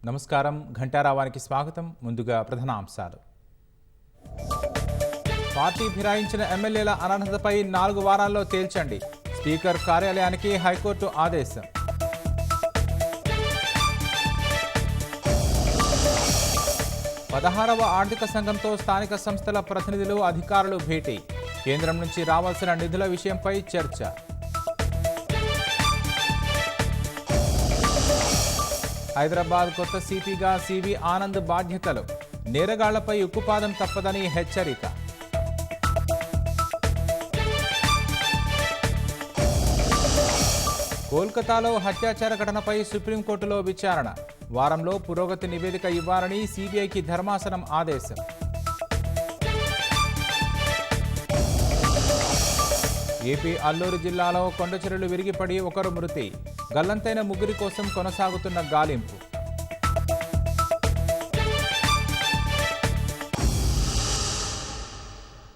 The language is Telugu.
నమస్కారం. ఘంటారావానికి స్వాగతం. ముందుగా ప్రధానాంశాలు. పార్టీ ఫిరాయించిన ఎమ్మెల్యేల అనర్హతపై 4 వారాల్లో తేల్చండి. స్పీకర్ కార్యాలయానికి హైకోర్టు ఆదేశం. పదహారవ ఆర్థిక సంఘంతో స్థానిక సంస్థల ప్రతినిధులు, అధికారులు భేటీ. కేంద్రం నుంచి రావాల్సిన నిధుల విషయంపై చర్చ. హైదరాబాద్ కొత్త సిపిగా సివి ఆనంద్ బాధ్యతలు. నేరగాళ్లపై ఉక్కుపాదం తప్పదని హెచ్చరిక. కోల్కతాలో హత్యాచార ఘటనపై సుప్రీంకోర్టులో విచారణ. వారంలో పురోగతి నివేదిక ఇవ్వాలని సిబిఐకి ధర్మాసనం ఆదేశం. ఏపీ అల్లూరు జిల్లాలో కొండచెరులు విరిగిపడి ఒకరు మృతి. గల్లంతైన ముగ్గురి కోసం కొనసాగుతున్న గాలింపు.